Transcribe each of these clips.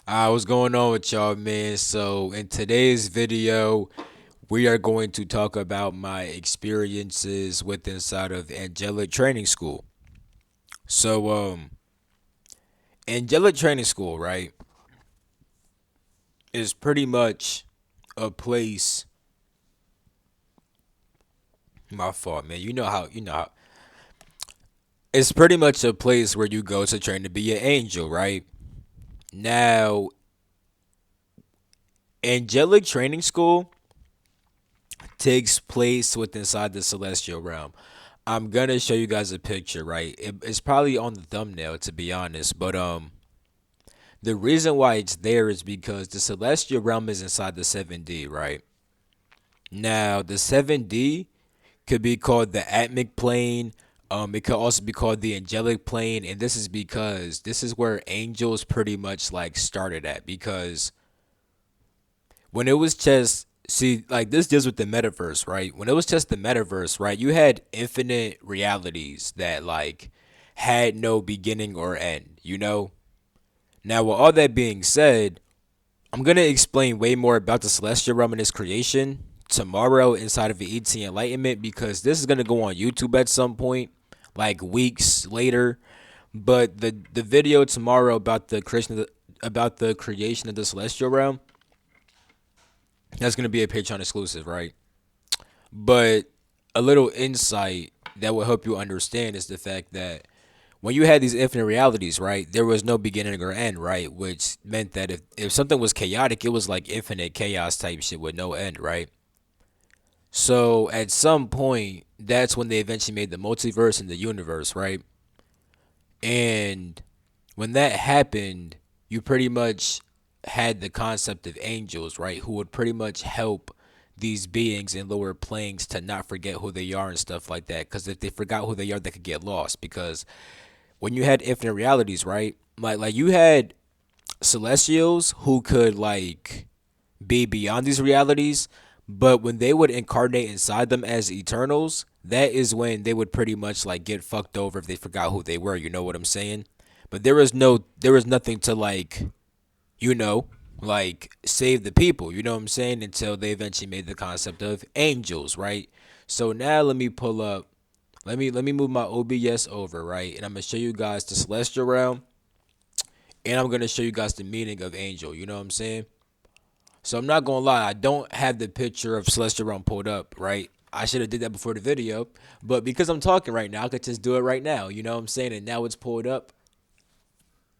What's going on with y'all, man? So, in today's video, we are going to talk about my experiences with inside of Angelic Training School. So, Angelic Training School, right, is pretty much a place. My fault, man. You know how. It's pretty much a place where you go to train to be an angel, right? Now, Angelic Training School takes place with inside the celestial realm. I'm gonna show you guys a picture, right? It's probably on the thumbnail, to be honest. But the reason why it's there is because the celestial realm is inside the 7D, right? Now the 7D could be called the atmic plane. It could also be called the angelic plane, and this is because this is where angels pretty much like started at. Because when it was just see like this deals with the metaverse, right? When it was just the metaverse, right? You had infinite realities that like had no beginning or end, you know? Now with all that being said, I'm gonna explain way more about the celestial realm and its creation tomorrow inside of the ET Enlightenment, because this is gonna go on YouTube at some point, like weeks later. But the video tomorrow about the creation of the celestial realm, that's gonna be a Patreon exclusive, right? But a little insight that will help you understand is the fact that when you had these infinite realities, right, there was no beginning or end, right? Which meant that if something was chaotic, it was like infinite chaos type shit with no end, right? So at some point, that's when they eventually made the multiverse and the universe, right? And when that happened, you pretty much had the concept of angels, right? Who would pretty much help these beings in lower planes to not forget who they are and stuff like that. Because if they forgot who they are, they could get lost. Because when you had infinite realities, right? Like you had celestials who could like be beyond these realities, but when they would incarnate inside them as eternals, that is when they would pretty much like get fucked over if they forgot who they were. You know what I'm saying? But there was nothing to like, you know, like save the people. You know what I'm saying? Until they eventually made the concept of angels, right? So now let me pull up. Let me move my OBS over, right? And I'm gonna show you guys the celestial realm, and I'm gonna show you guys the meaning of angel. You know what I'm saying? So I'm not gonna lie, I don't have the picture of celestial realm pulled up, right? I should have did that before the video, but because I'm talking right now, I could just do it right now. You know what I'm saying? And now it's pulled up.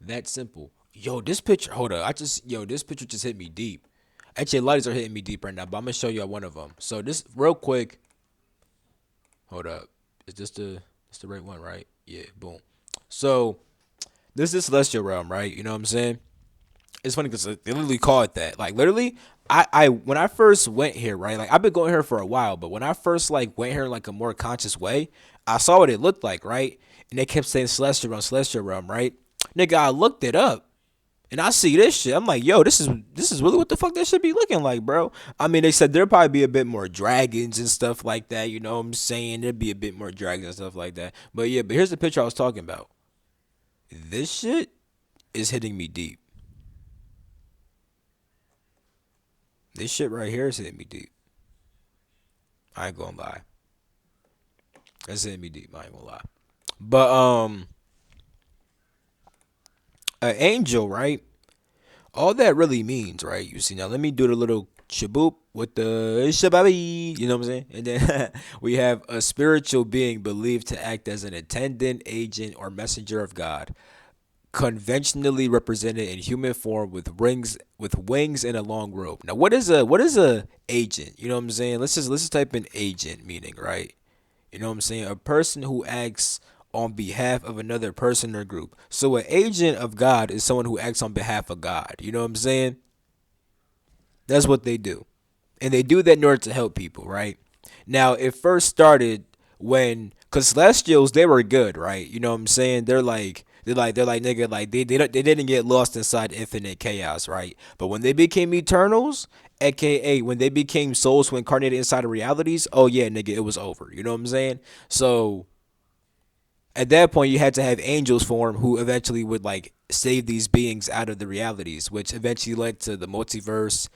That simple. Yo, this picture. Hold up. This picture just hit me deep. Actually, lights are hitting me deep right now, but I'm gonna show you one of them. So this real quick. Hold up. Is this the right one, right? Yeah. Boom. So this is celestial realm, right? You know what I'm saying? It's funny because they literally call it that. Like literally, I when I first went here, right? Like I've been going here for a while, but when I first like went here in like a more conscious way, I saw what it looked like, right? And they kept saying celestial realm, right? Nigga, I looked it up. And I see this shit. I'm like, yo, this is really what the fuck that should be looking like, bro. I mean, they said there'll probably be a bit more dragons and stuff like that. You know what I'm saying? There'd be a bit more dragons and stuff like that. But yeah, but here's the picture I was talking about. This shit is hitting me deep. This shit right here is hitting me deep. I ain't gonna lie. That's hitting me deep. I ain't gonna lie. But an angel, right? All that really means, right? You see, now let me do the little shaboop with the shababi, you know what I'm saying? And then we have a spiritual being believed to act as an attendant, agent, or messenger of God, conventionally represented in human form with wings and a long robe. Now, what is a agent? You know what I'm saying? Let's just type in agent meaning, right? You know what I'm saying? A person who acts on behalf of another person or group. So an agent of God is someone who acts on behalf of God. You know what I'm saying? That's what they do. And they do that in order to help people, right? Now, it first started when, cause Celestials, they were good, right? You know what I'm saying? They're like nigga, like they didn't get lost inside infinite chaos, right? But when they became Eternals, aka when they became souls who incarnated inside of realities, oh yeah, nigga, it was over. You know what I'm saying? So at that point, you had to have angels form who eventually would like save these beings out of the realities, which eventually led to the multiverse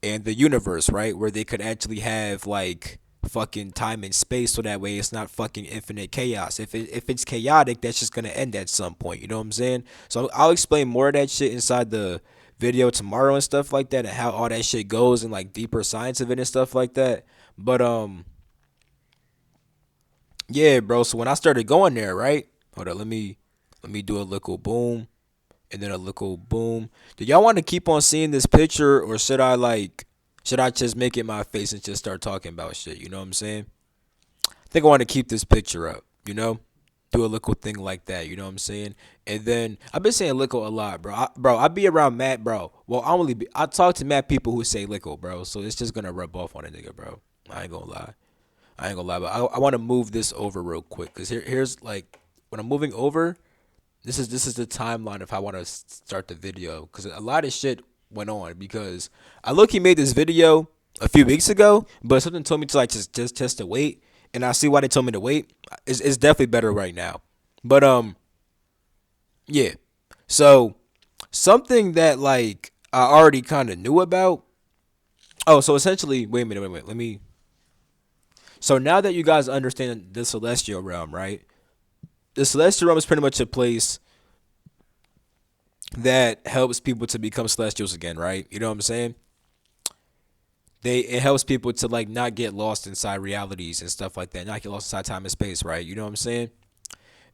and the universe, right? Where they could actually have like fucking time and space, so that way it's not fucking infinite chaos. If it's chaotic, that's just gonna end at some point. You know what I'm saying? So I'll explain more of that shit inside the video tomorrow and stuff like that, and how all that shit goes and like deeper science of it and stuff like that. But yeah, bro. So when I started going there, right? Hold on, let me do a little boom and then a little boom. Do y'all want to keep on seeing this picture, or should I just make it my face and just start talking about shit? You know what I'm saying? I think I want to keep this picture up. Do a little thing like that. You know what I'm saying? And then I've been saying lickle a lot, bro. I be around mad, bro. Well, I talk to mad people who say lickle, bro. So it's just gonna rub off on a nigga, bro. I ain't gonna lie. I ain't gonna lie, but I want to move this over real quick, because here's like when I'm moving over. This is the timeline of how I want to start the video, because a lot of shit went on, because I look he made this video a few weeks ago, but something told me to like just to wait, and I see why they told me to wait. It's definitely better right now, but yeah. So something that like I already kind of knew about. Oh, so essentially, wait a minute, let me. So now that you guys understand the celestial realm, right? The celestial realm is pretty much a place that helps people to become celestials again, right? You know what I'm saying? It helps people to like not get lost inside realities and stuff like that, not get lost inside time and space, right? You know what I'm saying?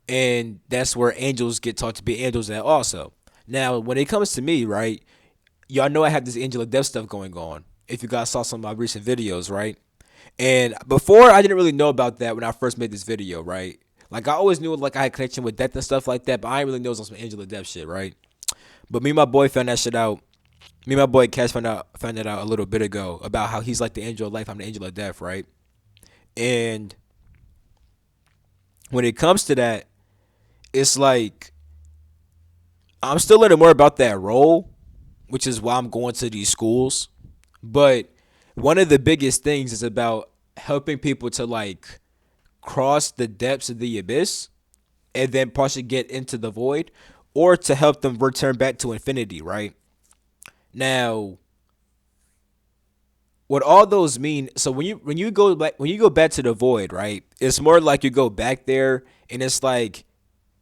And that's where angels get taught to be angels at also. Now, when it comes to me, right? Y'all know I have this angelic death stuff going on. If you guys saw some of my recent videos, right? And before, I didn't really know about that when I first made this video, right? Like I always knew like I had connection with death and stuff like that, but I didn't really know it was on some angelic death shit, right? But me and my boy found that shit out. Me and my boy Cash found that out a little bit ago, about how he's like the angel of life, I'm the angel of death, right? And when it comes to that, it's like I'm still learning more about that role, which is why I'm going to these schools. But one of the biggest things is about helping people to like cross the depths of the abyss and then partially get into the void, or to help them return back to infinity, right? Now, what all those mean, so when you go back to the void, right? It's more like you go back there, and it's like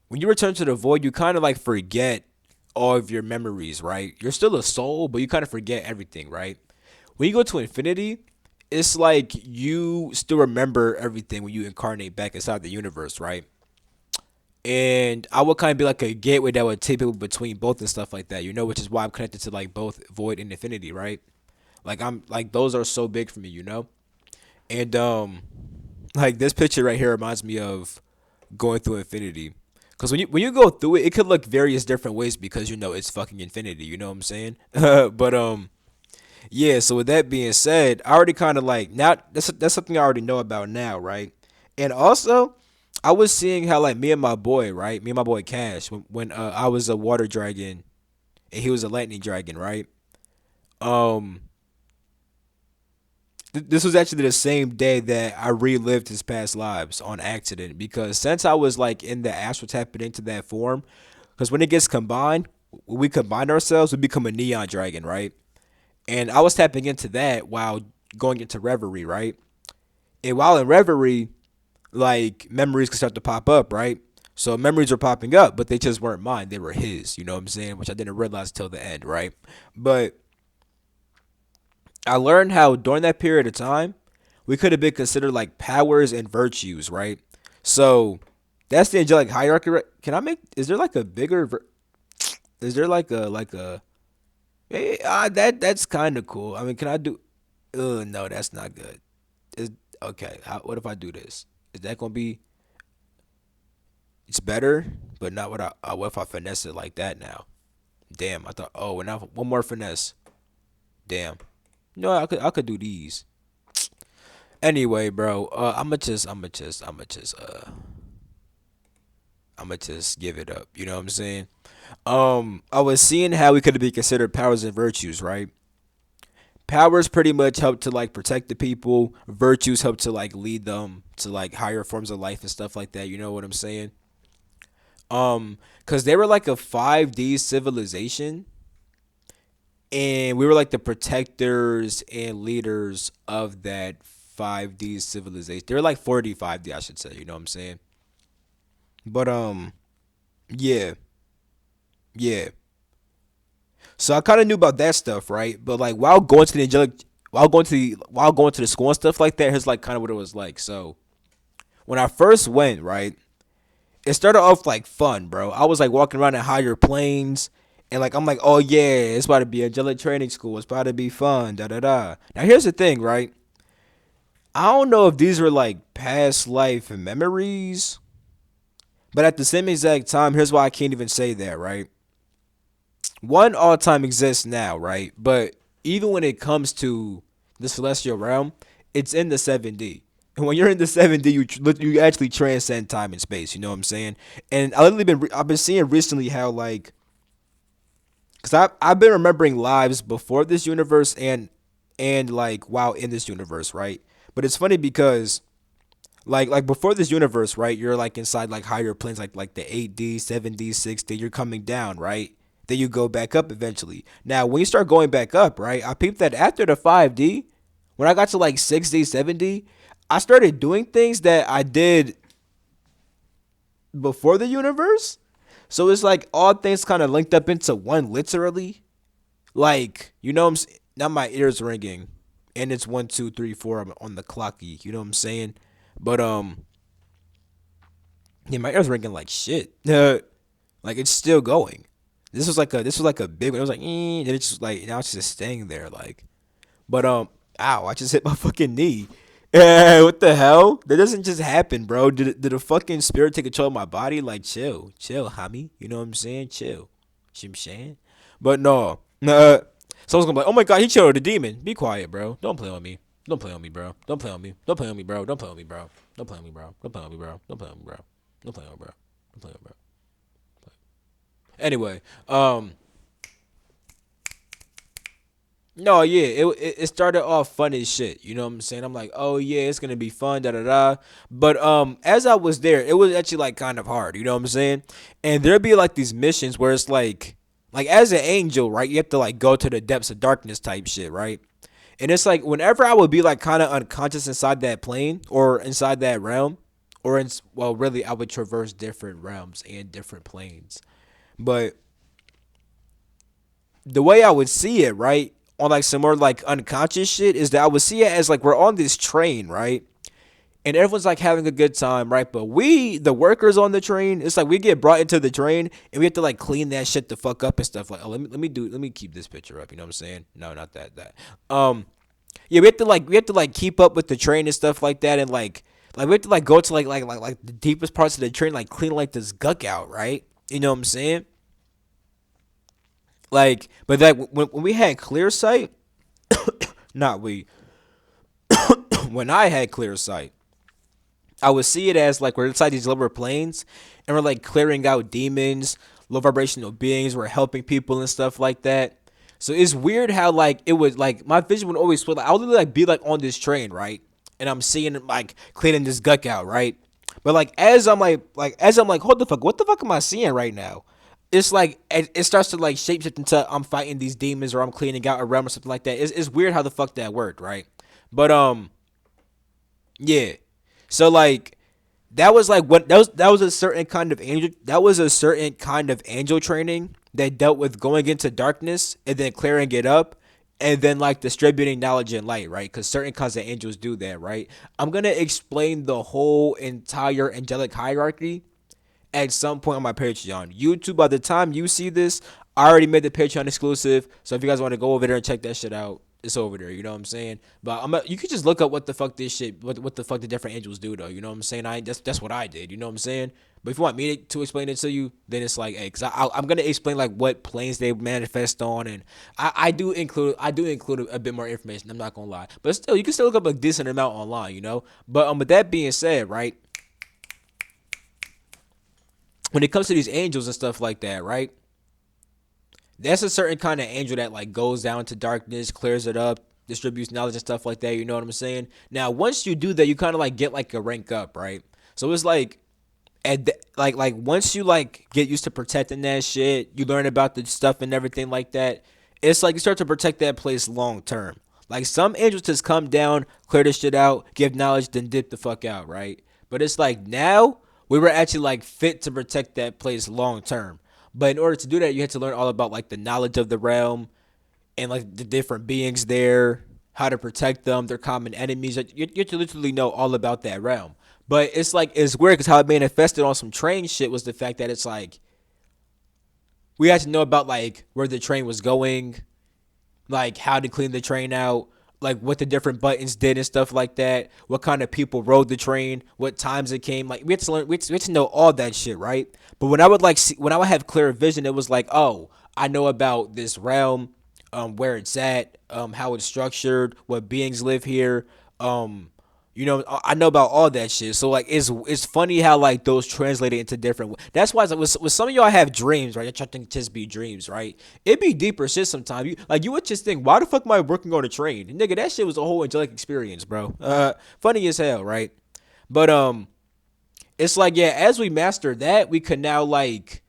when you return to the void, you kind of like forget all of your memories, right? You're still a soul, but you kind of forget everything, right? When you go to infinity, it's like you still remember everything when you incarnate back inside the universe, right? And I would kind of be like a gateway that would take people between both and stuff like that, which is why I'm connected to like both void and infinity, right? Like I'm like those are so big for me. And like this picture right here reminds me of going through infinity. Cause when you go through it, it could look various different ways, because it's fucking infinity. You know what I'm saying? But yeah. So with that being said, I already kind of like now that's something I already know about now, right? And also, I was seeing how like me and my boy, right? Me and my boy Cash, when I was a water dragon and he was a lightning dragon, right? Um, this was actually the same day that I relived his past lives on accident, because since I was like in the astral tapping into that form, because when it gets combined, when we combine ourselves, we become a neon dragon, right? And I was tapping into that while going into reverie, right? And while in reverie, like memories could start to pop up, right? So memories were popping up, but they just weren't mine. They were his, you know what I'm saying? Which I didn't realize till the end, right? But I learned how during that period of time, we could have been considered like powers and virtues, right? So that's the angelic hierarchy. Right? Can I make? Is there like a bigger? Is there like a? That's kind of cool. I mean, can I do? No, that's not good. Is okay. What if I do this? Is that gonna be? It's better, but not what I. What if I finesse it like that now? Damn, I thought. Oh, and now one more finesse. Damn. No, I could do these. Anyway, bro, I'ma just give it up. You know what I'm saying? I was seeing how we could be considered powers and virtues, right? Powers pretty much help to like protect the people. Virtues help to like lead them to like higher forms of life and stuff like that. You know what I'm saying? Because they were like a 5D civilization, and we were like the protectors and leaders of that 5D civilization. They were like 4D, 5D, I should say. You know what I'm saying? But yeah, yeah. So I kind of knew about that stuff, right? But like while going to the angelic, while going to the school and stuff like that, here's like kind of what it was like. So when I first went, right, it started off like fun, bro. I was like walking around in higher planes, and like I'm like, oh yeah, it's about to be angelic training school. It's about to be fun, da da da. Now here's the thing, right? I don't know if these were like past life memories, but at the same exact time, here's why I can't even say that, right? One, all time exists now, right? But even when it comes to the celestial realm, it's in the 7D. And when you're in the 7D, you actually transcend time and space. You know what I'm saying? And I've been seeing recently how like, cause I've been remembering lives before this universe and like while in this universe, right? But it's funny because like before this universe, right? You're like inside like higher planes, like the 8D, 7D, 6D. You're coming down, right? Then you go back up eventually. Now, when you start going back up, right? I peeped that after the 5D, when I got to like 6D, 7D, I started doing things that I did before the universe. So it's like all things kind of linked up into one, literally. Like you know, now my ears ringing, and it's 1, 2, 3, 4 on the clocky. You know what I'm saying? But yeah, my ears ringing like shit. Like it's still going. This was like a big one. It was like, and it's just like now it's just staying there. Like, but ow! I just hit my fucking knee. What the hell? That doesn't just happen, bro. Did a fucking spirit take control of my body? Like, chill, homie. You know what I'm saying? Chill, Shim. But no, nah. Someone's gonna be like, oh my god, he killed the demon. Be quiet, bro. Don't play on me. Don't play on me, bro. Don't play on me. Don't play on me, bro. Don't play on me, bro. Don't play on me, bro. Don't play on me, bro. Don't play on me, bro. Don't play on me, bro. Don't play on me, bro. Anyway, no, yeah, it started off fun as shit. You know what I'm saying? I'm like, oh yeah, it's gonna be fun, da da da. But as I was there, it was actually like kind of hard. You know what I'm saying? And there'd be like these missions where it's like as an angel, right? You have to like go to the depths of darkness type shit, right? And it's like whenever I would be like kind of unconscious inside that plane or inside that realm, or well, really, I would traverse different realms and different planes. But the way I would see it, right, on like some more like unconscious shit, is that I would see it as like we're on this train, right? And everyone's like having a good time, right? But we, the workers on the train, it's like we get brought into the train and we have to like clean that shit the fuck up and stuff. Like, oh, let me keep this picture up. You know what I'm saying? No, not that. Yeah, we have to like keep up with the train and stuff like that, and like we have to like go to like the deepest parts of the train, like clean like this guck out, right? You know what I'm saying? Like, but that when we had clear sight, not we, when I had clear sight, I would see it as like we're inside these lower planes, and we're like clearing out demons, low vibrational beings. We're helping people and stuff like that. So it's weird how like it would like my vision would always split. Like, I would literally like be like on this train, right, and I'm seeing it like cleaning this guck out, right. But like as I'm like, hold the fuck, what the fuck am I seeing right now? It's like it starts to like shapeshift into I'm fighting these demons or I'm cleaning out a realm or something like that. It's weird how the fuck that worked, right? But yeah. So like that was like what that was a certain kind of angel that was a certain kind of angel training that dealt with going into darkness and then clearing it up and then like distributing knowledge and light, right? Because certain kinds of angels do that, right? I'm gonna explain the whole entire angelic hierarchy at some point on my Patreon. YouTube, by the time you see this, I already made the Patreon exclusive. So if you guys want to go over there and check that shit out, it's over there. You know what I'm saying? But you could just look up what the fuck this shit, what the fuck the different angels do though. You know what I'm saying? That's what I did. You know what I'm saying? But if you want me to explain it to you, then it's like, hey, cause I'm gonna explain like what planes they manifest on, and I do include a bit more information. I'm not gonna lie, but still, you can still look up a decent amount online. You know, but with that being said, right? When it comes to these angels and stuff like that, right? That's a certain kind of angel that like goes down to darkness, clears it up, distributes knowledge and stuff like that. You know what I'm saying? Now, once you do that, you kind of like get like a rank up, right? So it's like And like once you like get used to protecting that shit, you learn about the stuff and everything like that. It's like you start to protect that place long term. Like some angels just come down, clear the shit out, give knowledge, then dip the fuck out, right? But it's like now we were actually like fit to protect that place long term. But in order to do that, you had to learn all about like the knowledge of the realm and like the different beings there, how to protect them, their common enemies. Like, you have to literally know all about that realm. But it's like it's weird because how it manifested on some train shit was the fact that it's like we had to know about like where the train was going, like how to clean the train out, like what the different buttons did and stuff like that, what kind of people rode the train, what times it came. Like we had to learn, we had to know all that shit, right? But when I would like see, when I would have clear vision, it was like, oh, I know about this realm, where it's at, how it's structured, what beings live here, I know about all that shit. So like, it's funny how like those translated into different. That's why it's like, with some of y'all have dreams, right? Y'all think just be dreams, right? It be deeper shit sometimes. You would just think, why the fuck am I working on a train, nigga? That shit was a whole angelic experience, bro. Funny as hell, right? But it's like yeah, as we master that, we could now like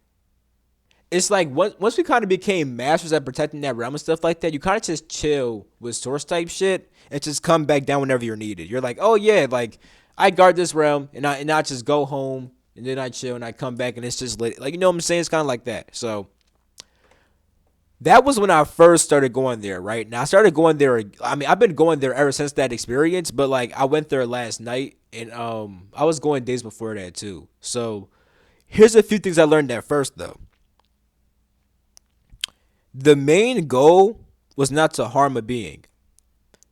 it's like once we kind of became masters at protecting that realm and stuff like that, you kind of just chill with source type shit and just come back down whenever you're needed. You're like, oh yeah, like I guard this realm and I just go home and then I chill and I come back and it's just lit. Like you know what I'm saying? It's kind of like that. So that was when I first started going there, right? Now I started going there. I mean, I've been going there ever since that experience, but like I went there last night and I was going days before that too. So here's a few things I learned at first though. The main goal was not to harm a being,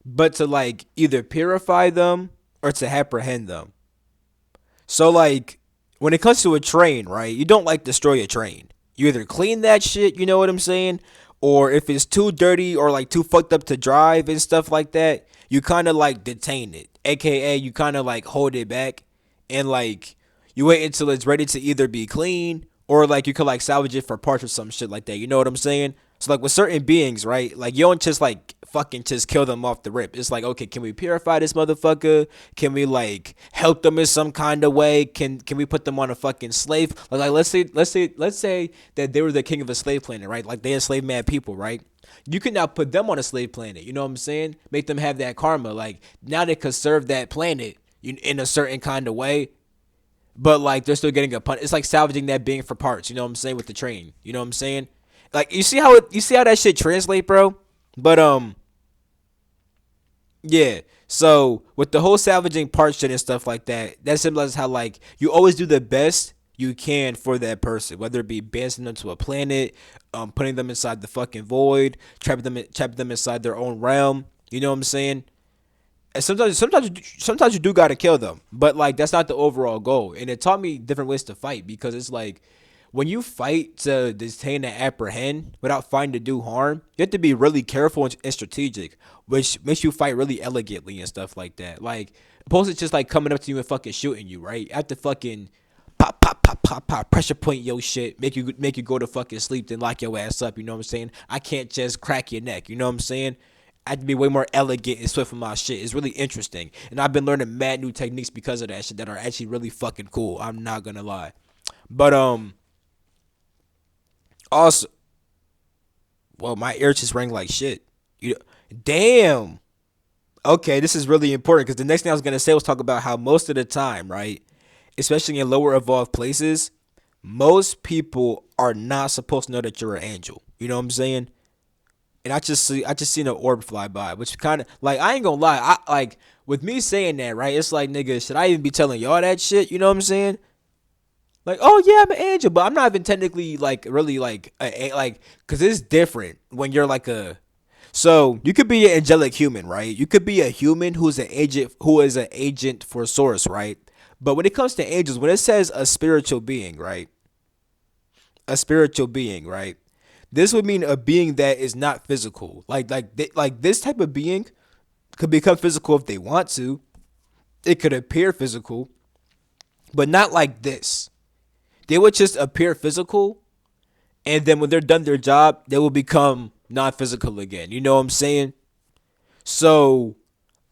but to like either purify them or to apprehend them. So like when it comes to a train, right? You don't like destroy a train. You either clean that shit, you know what I'm saying? Or if it's too dirty or like too fucked up to drive and stuff like that, you kind of like detain it. AKA you kind of like hold it back and like you wait until it's ready to either be clean or like you could like salvage it for parts or some shit like that. You know what I'm saying? So like with certain beings, right? Like you don't just like fucking just kill them off the rip. It's like, okay, can we purify this motherfucker? Can we like help them in some kind of way? Can we put them on a fucking slave? Like let's say that they were the king of a slave planet, right? Like they enslaved mad people, right? You can now put them on a slave planet. You know what I'm saying? Make them have that karma. Like now they could serve that planet in a certain kind of way, but like they're still getting a pun. It's like salvaging that being for parts. You know what I'm saying with the train. You know what I'm saying? Like you see how that shit translate, bro. But yeah. So with the whole salvaging part shit and stuff like that, that symbolizes how like you always do the best you can for that person, whether it be bouncing them to a planet, putting them inside the fucking void, trapping them inside their own realm. You know what I'm saying? And sometimes you do gotta kill them, but like that's not the overall goal. And it taught me different ways to fight because it's like when you fight to detain and apprehend without fighting to do harm, you have to be really careful and strategic, which makes you fight really elegantly and stuff like that. Like opposed to just like coming up to you and fucking shooting you, right? I have to fucking pop, pop, pop, pop, pop, pressure point your shit, make you go to fucking sleep, then lock your ass up. You know what I'm saying? I can't just crack your neck. You know what I'm saying? I have to be way more elegant and swift with my shit. It's really interesting, and I've been learning mad new techniques because of that shit that are actually really fucking cool. I'm not gonna lie, but also, well, my ear just rang like shit. You, damn. Okay, this is really important because the next thing I was gonna say was talk about how most of the time, right, especially in lower evolved places, most people are not supposed to know that you're an angel. You know what I'm saying? And I just seen an orb fly by, which kind of like I ain't gonna lie, I like with me saying that, right? It's like nigga, should I even be telling y'all that shit? You know what I'm saying? Like, oh yeah, I'm an angel, but I'm not even technically like really like like because it's different when you're like a. So you could be an angelic human, right? You could be a human who's an agent, who is an agent for source, right? But when it comes to angels, when it says a spiritual being, right? A spiritual being, right? This would mean a being that is not physical. Like this type of being could become physical if they want to. It could appear physical, but not like this. They would just appear physical, and then when they're done their job, they will become non-physical again. You know what I'm saying? So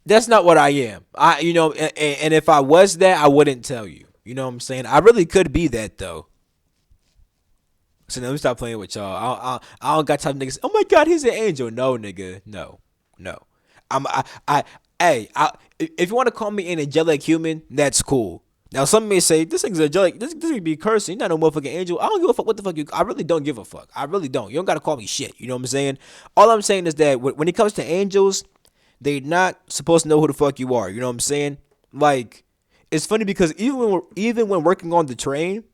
that's not what I am. I, and if I was that, I wouldn't tell you. You know what I'm saying? I really could be that though. So let me stop playing with y'all. I don't got time niggas. Oh my god, he's an angel. No, nigga. No, no. I hey, if you want to call me an angelic human, that's cool. Now some may say this thing's angelic. This could be cursing. You're not no motherfucking angel. I don't give a fuck what the fuck you. I really don't give a fuck. I really don't. You don't gotta call me shit. You know what I'm saying? All I'm saying is that when it comes to angels, they're not supposed to know who the fuck you are. You know what I'm saying? Like, it's funny because even when working on the train,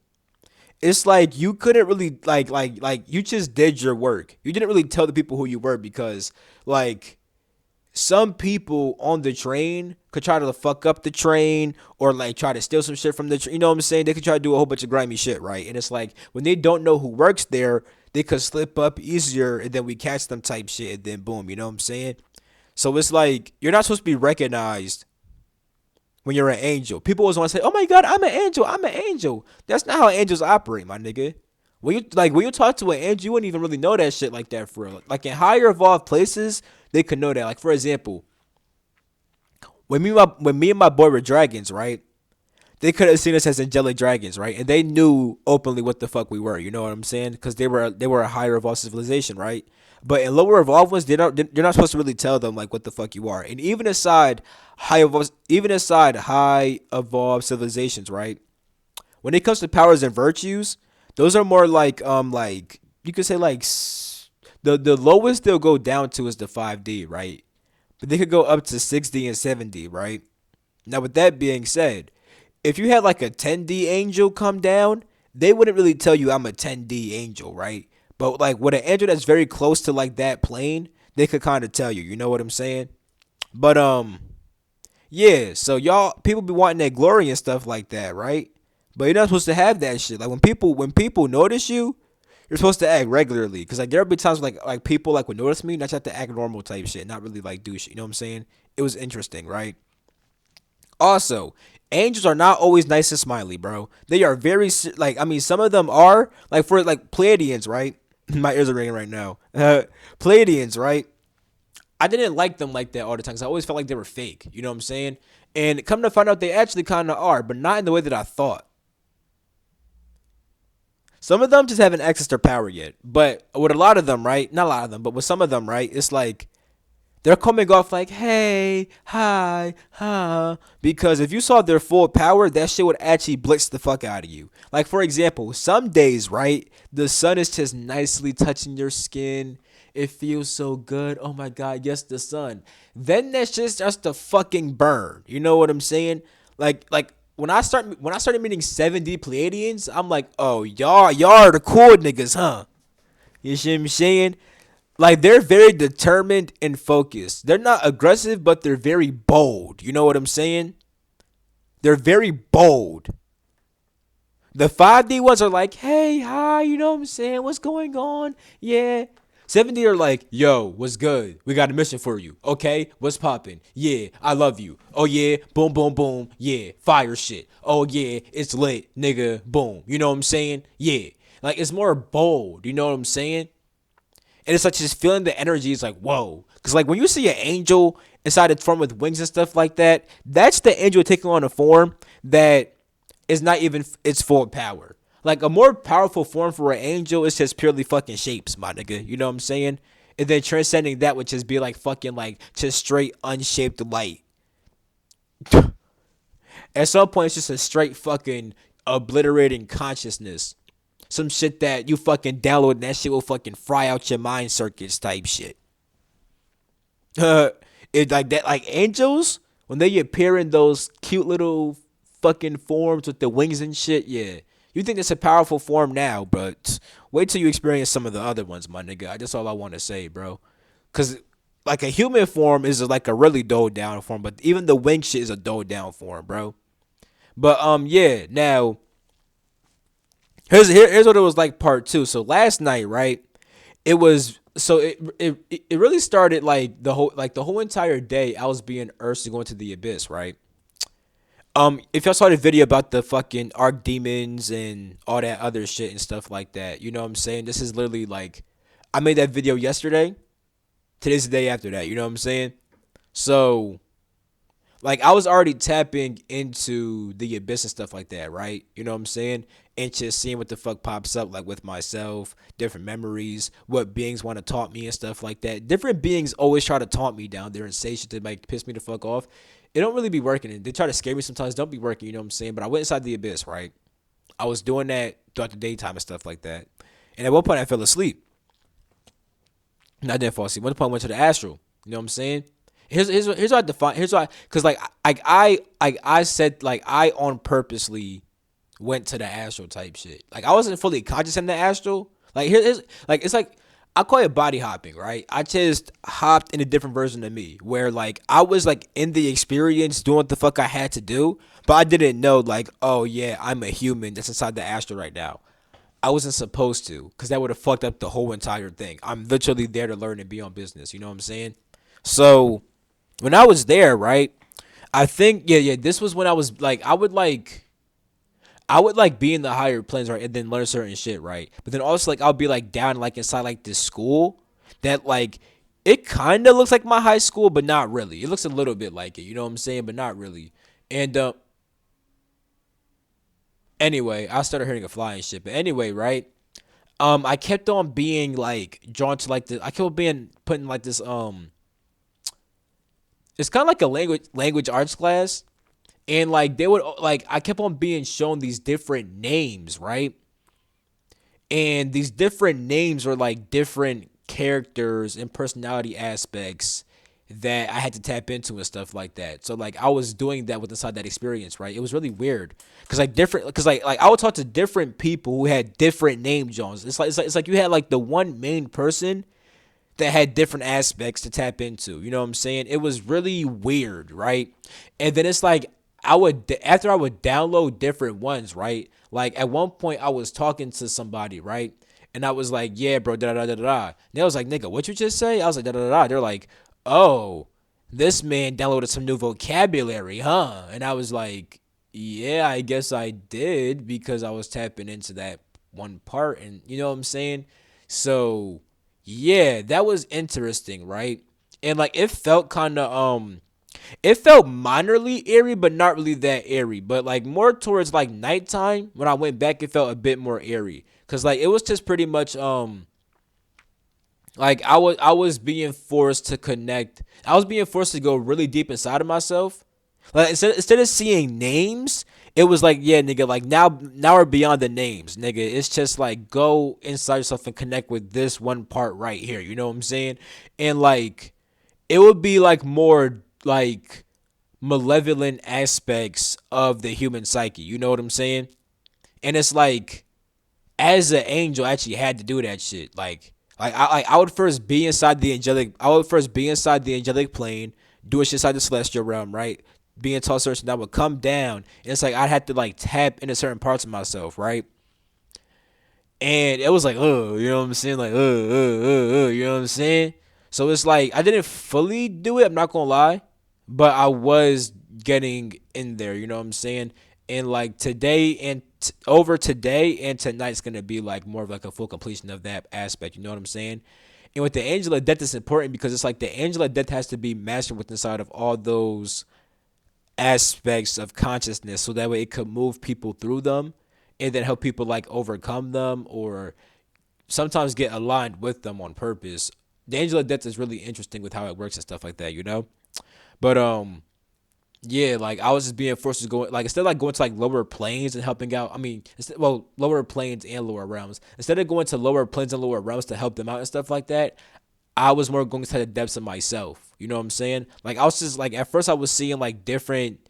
it's like you couldn't really like you just did your work. You didn't really tell the people who you were because like some people on the train could try to fuck up the train or like try to steal some shit from the train. You know what I'm saying? They could try to do a whole bunch of grimy shit, right? And it's like when they don't know who works there, they could slip up easier and then we catch them type shit and then boom, you know what I'm saying? So it's like you're not supposed to be recognized when you're an angel. People always want to say, "Oh my God, I'm an angel. I'm an angel." That's not how angels operate, my nigga. When you talk to an angel, you wouldn't even really know that shit like that for real. Like in higher evolved places, they could know that. Like for example, when me and my boy were dragons, right? They could have seen us as angelic dragons, right? And they knew openly what the fuck we were. You know what I'm saying? Because they were a higher evolved civilization, right? But in lower evolved ones, you're not supposed to really tell them like what the fuck you are. And even aside high evolved civilizations, right? When it comes to powers and virtues, those are more like you could say like the lowest they'll go down to is the 5D, right? But they could go up to 6D and 7D, right? Now with that being said, if you had like a 10D angel come down, they wouldn't really tell you I'm a 10D angel, right? But like with an angel that's very close to like that plane, they could kind of tell you. You know what I'm saying? But yeah. So y'all people be wanting that glory and stuff like that, right? But you're not supposed to have that shit. Like when people notice you, you're supposed to act regularly. Cause like there'll be times like people like would notice me, not just have to act normal type shit, not really like do shit. You know what I'm saying? It was interesting, right? Also, angels are not always nice and smiley, bro. They are very like I mean, some of them are like for like Pleiadians, right? My ears are ringing right now. Pleiadians, right? I didn't like them like that all the time because I always felt like they were fake. You know what I'm saying? And come to find out, they actually kind of are, but not in the way that I thought. Some of them just haven't accessed their power yet. But with a lot of them, right? Not a lot of them, but with some of them, right? It's like they're coming off like, hey, hi, huh. Because if you saw their full power, that shit would actually blitz the fuck out of you. Like, for example, some days, right, the sun is just nicely touching your skin. It feels so good. Oh my God, yes, the sun. Then that shit starts to fucking burn. You know what I'm saying? Like when I started meeting 7D Pleiadians, I'm like, oh, y'all are the cool niggas, huh? You see what I'm saying? Like they're very determined and focused. They're not aggressive, but they're very bold. You know what I'm saying? They're very bold. The 5D ones are like, hey, hi, you know what I'm saying? What's going on? Yeah. 7D are like, yo, what's good? We got a mission for you. Okay, what's poppin'? Yeah, I love you. Oh yeah, boom, boom, boom. Yeah, fire shit. Oh yeah, it's lit, nigga. Boom. You know what I'm saying? Yeah. Like it's more bold. You know what I'm saying? And it's like just feeling the energy is like whoa, because like when you see an angel inside its form with wings and stuff like that, that's the angel taking on a form that is not even its full power. Like a more powerful form for an angel is just purely fucking shapes, my nigga. You know what I'm saying? And then transcending that would just be like fucking like just straight unshaped light. At some point, it's just a straight fucking obliterating consciousness. Some shit that you fucking download and that shit will fucking fry out your mind circuits type shit. It like that, like angels when they appear in those cute little fucking forms with the wings and shit. Yeah, you think it's a powerful form now, but wait till you experience some of the other ones, my nigga. That's all I want to say, bro. Cause like a human form is like a really dulled down form, but even the wing shit is a dulled down form, bro. But yeah, now here's what it was like part two. So last night, right? It was so it really started like the whole entire day. I was being urged to go into the abyss, right? If y'all saw the video about the fucking arc demons and all that other shit and stuff like that, you know what I'm saying? This is literally like I made that video yesterday. Today's the day after that. You know what I'm saying? So like I was already tapping into the abyss and stuff like that, right? You know what I'm saying? And just seeing what the fuck pops up, like with myself, different memories, what beings want to taunt me and stuff like that. Different beings always try to taunt me down there and say shit to like piss me the fuck off. It don't really be working. They try to scare me sometimes. Don't be working. You know what I'm saying? But I went inside the abyss, right? I was doing that throughout the daytime and stuff like that. And at one point, I fell asleep. And I didn't fall asleep. One point, I went to the astral. You know what I'm saying? Here's what I define. Here's why, because I said like I on purposely went to the astral type shit. Like I wasn't fully conscious in the astral. Like here's like it's like I call it body hopping, right? I just hopped in a different version of me where like I was like in the experience doing what the fuck I had to do, but I didn't know like, oh yeah, I'm a human that's inside the astral right now. I wasn't supposed to, because that would have fucked up the whole entire thing. I'm literally there to learn and be on business. You know what I'm saying? So when I was there, right? I think yeah. This was when I was like, I would like be in the higher planes, right, and then learn certain shit, right. But then also like I'll be like down like inside like this school that like it kind of looks like my high school, but not really. It looks a little bit like it. You know what I'm saying? But not really. And anyway, I started hearing a fly and shit. But anyway, right? I kept on being like drawn to like the. I kept on being put in like this. It's kind of like a language arts class, and like they would like I kept on being shown these different names, right? And these different names were like different characters and personality aspects that I had to tap into and stuff like that. So like I was doing that with inside that experience, right? It was really weird because like different because like I would talk to different people who had different name Jones. It's like you had like the one main person that had different aspects to tap into. You know what I'm saying? It was really weird, right? And then it's like I would after I would download different ones, right? Like at one point I was talking to somebody, right? And I was like, "Yeah, bro, da da da da da." And they was like, "Nigga, what you just say?" I was like, "Da da da da." They're like, "Oh, this man downloaded some new vocabulary, huh?" And I was like, "Yeah, I guess I did because I was tapping into that one part, and you know what I'm saying?" So yeah, that was interesting, right? And like it felt minorly eerie, but not really that eerie. But like more towards like nighttime, when I went back, it felt a bit more eerie. Cause like it was just pretty much like I was being forced to connect. I was being forced to go really deep inside of myself. Like instead of seeing names, it was like, yeah, nigga, like now we're beyond the names, nigga. It's just like go inside yourself and connect with this one part right here. You know what I'm saying? And like it would be like more like malevolent aspects of the human psyche. You know what I'm saying? And it's like as an angel, I actually had to do that shit. I would first be inside the angelic. I would first be inside the angelic plane, doing shit inside the celestial realm, right? Being taught certain, that would come down, and it's like I'd have to like tap into certain parts of myself, right? And it was like, oh, you know what I'm saying? Like, you know what I'm saying? So it's like I didn't fully do it. I'm not gonna lie, but I was getting in there. You know what I'm saying? And like today and over today and tonight's gonna be like more of like a full completion of that aspect. You know what I'm saying? And with the angel of death, it's important because it's like the angel of death has to be mastered with inside of all those aspects of consciousness so that way it could move people through them and then help people like overcome them or sometimes get aligned with them on purpose. The angel of death is really interesting with how it works and stuff like that, you know? But yeah, like I was just being forced to go like instead of like going to like lower planes and helping out. I mean, lower planes and lower realms. Instead of going to lower planes and lower realms to help them out and stuff like that, I was more going to the depths of myself. You know what I'm saying? Like I was just like at first I was seeing like different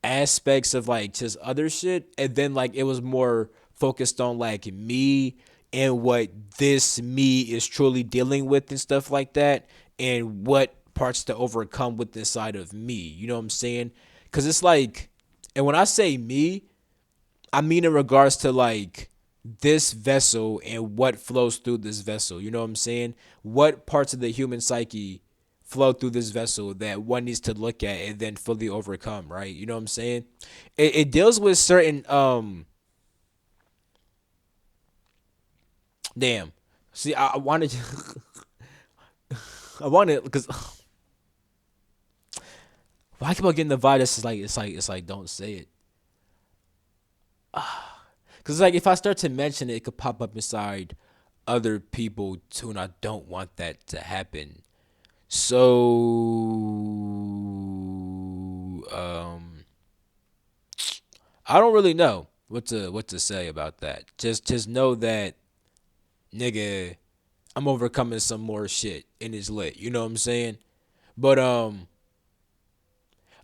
aspects of like just other shit, and then like it was more focused on like me and what this me is truly dealing with and stuff like that, and what parts to overcome with inside of me. You know what I'm saying? Because it's like, and when I say me, I mean in regards to like this vessel and what flows through this vessel. You know what I'm saying? What parts of the human psyche flow through this vessel that one needs to look at and then fully overcome, right? You know what I'm saying? It deals with certain damn. See, I wanted I wanted because Why I keep on getting the vibe that's just like it's like don't say it. Cause like if I start to mention it, it could pop up inside other people too, and I don't want that to happen. So I don't really know what to say about that. Just know that nigga, I'm overcoming some more shit and it's lit. You know what I'm saying? But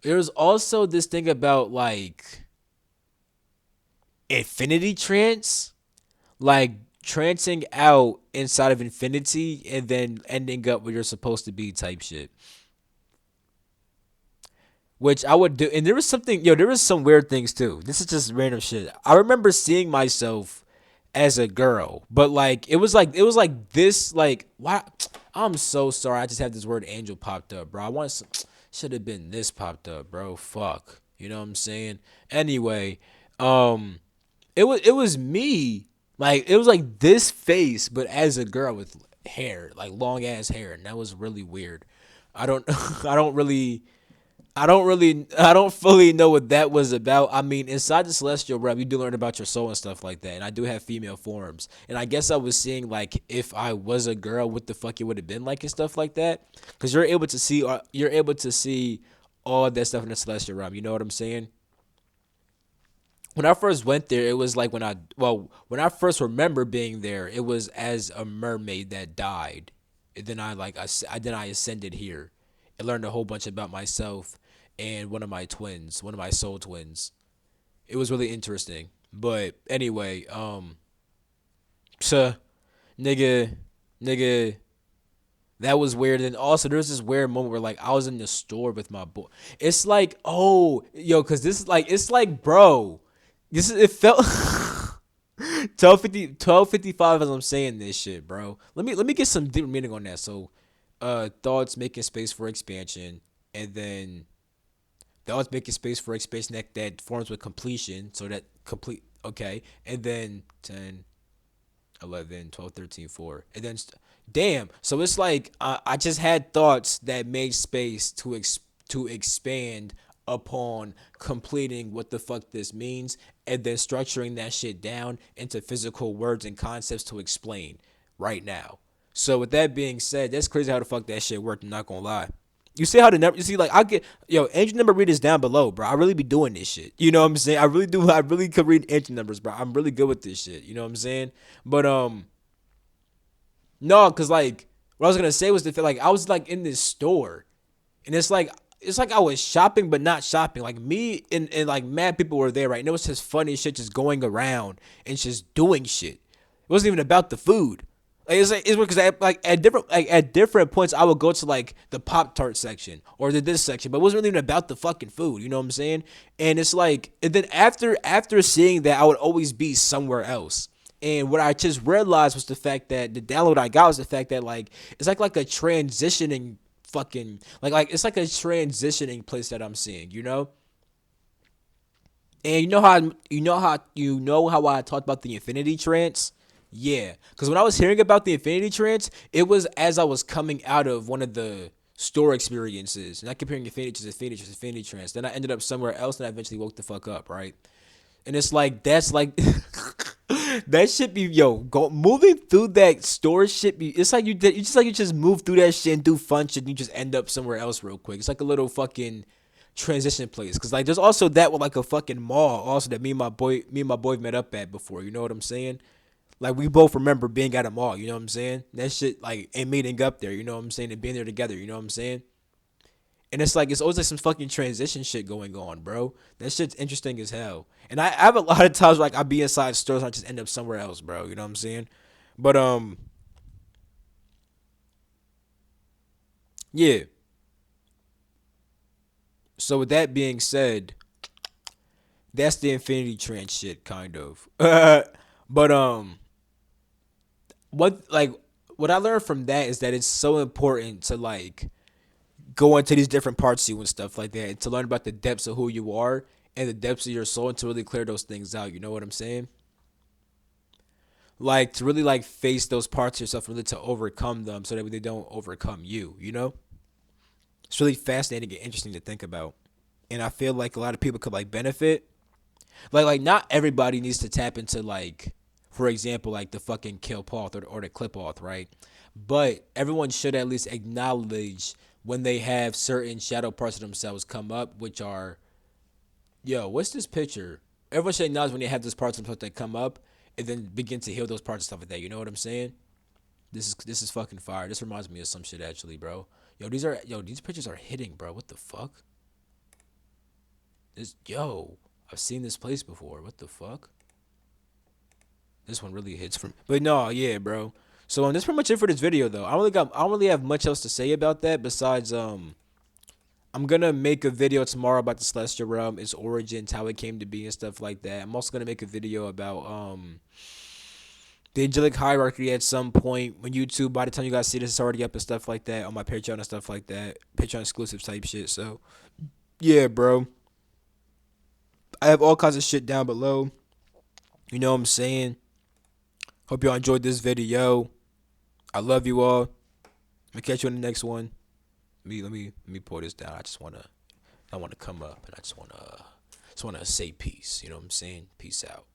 there's also this thing about like infinity trance, like trancing out inside of infinity and then ending up where you're supposed to be type shit. Which I would do, and there was something, there was some weird things too. This is just random shit. I remember seeing myself as a girl, but like it was like this, like why? I'm so sorry. I just had this word angel popped up, bro. I want some, should have been this popped up, bro. Fuck, you know what I'm saying? Anyway, um, it was me, like it was like this face, but as a girl with hair, like long ass hair, and that was really weird. I don't, I don't really. I don't fully know what that was about. I mean, inside the celestial realm, you do learn about your soul and stuff like that. And I do have female forms. And I guess I was seeing, like, if I was a girl, what the fuck it would have been like and stuff like that. Because you're able to see all that stuff in the celestial realm. You know what I'm saying? When I first went there, it was like when I first remember being there, it was as a mermaid that died. And then then I ascended here and learned a whole bunch about myself and one of my twins, one of my soul twins. It was really interesting. But anyway, so nigga, nigga, that was weird. And also, there was this weird moment where like I was in the store with my boy. It's like, oh, yo, cause this is like, it's like, bro, this is it felt 12:55 as I'm saying this shit, bro. Let me get some deeper meaning on that. So, thoughts making space for expansion, and then thoughts making space for expansion that forms with completion. So that complete, okay, and then 10, 11, 12, 13, 4. And then, damn. So it's like I just had thoughts that made space to expand upon completing what the fuck this means and then structuring that shit down into physical words and concepts to explain right now. So with that being said, that's crazy how the fuck that shit worked. I'm not gonna lie. You see how the number? You see, like I get angel number readers down below, bro. I really be doing this shit. You know what I'm saying? I really do. I really could read angel numbers, bro. I'm really good with this shit. You know what I'm saying? But no, cause like what I was gonna say was that like I was like in this store, and it's like I was shopping but not shopping. Like me and like mad people were there, right? And it was just funny shit, just going around and just doing shit. It wasn't even about the food. Like it's because at different points I would go to like the Pop Tart section or this section, but it wasn't really even about the fucking food. You know what I'm saying? And it's like, and then after seeing that, I would always be somewhere else. And what I just realized was the fact that the download I got was the fact that like it's like a transitioning fucking like it's like a transitioning place that I'm seeing. And you know how I talked about the infinity trance? Yeah, because when I was hearing about the infinity trance, it was as I was coming out of one of the store experiences, and I kept hearing infinity trance. Then I ended up somewhere else, and I eventually woke the fuck up, right? And it's like that's like that shit be go moving through that store shit be. It's like you just move through that shit and do fun shit, and you just end up somewhere else real quick. It's like a little fucking transition place. Cause like there's also that with like a fucking mall also that me and my boy met up at before. You know what I'm saying? Like we both remember being at a mall. You know what I'm saying? That shit like and meeting up there. You know what I'm saying? And being there together. You know what I'm saying? And it's like it's always like some fucking transition shit going on, bro. That shit's interesting as hell. And I have a lot of times where, like I be inside stores and I just end up somewhere else, bro. You know what I'm saying? But yeah. So with that being said, that's the Infinity Trance shit, kind of. But what like what I learned from that is that it's so important to like go into these different parts of you and stuff like that, and to learn about the depths of who you are and the depths of your soul, and to really clear those things out. You know what I'm saying? Like to really like face those parts of yourself, really to overcome them, so that they don't overcome you. You know, it's really fascinating and interesting to think about. and I feel like a lot of people could like benefit. Like not everybody needs to tap into like, for example, like the fucking kill path or the clip off, right? But everyone should at least acknowledge when they have certain shadow parts of themselves come up, which are, yo, what's this picture? Everyone should acknowledge when they have those parts of themselves that come up, and then begin to heal those parts and stuff like that. You know what I'm saying? This is fucking fire. This reminds me of some shit actually, bro. These pictures are hitting, bro. What the fuck? I've seen this place before. What the fuck? This one really hits from. But no, yeah, bro. So that's pretty much it for this video, though. I don't really have much else to say about that besides I'm gonna make a video tomorrow about the celestial realm, its origins, how it came to be, and stuff like that. I'm also gonna make a video about the angelic hierarchy at some point when YouTube. By the time you guys see this, it's already up and stuff like that on my Patreon and stuff like that. Patreon exclusive type shit. So yeah, bro. I have all kinds of shit down below. You know what I'm saying? Hope y'all enjoyed this video. I love you all. I'm gonna catch you in the next one. Let me pull this down. I wanna come up and I just wanna say peace. You know what I'm saying? Peace out.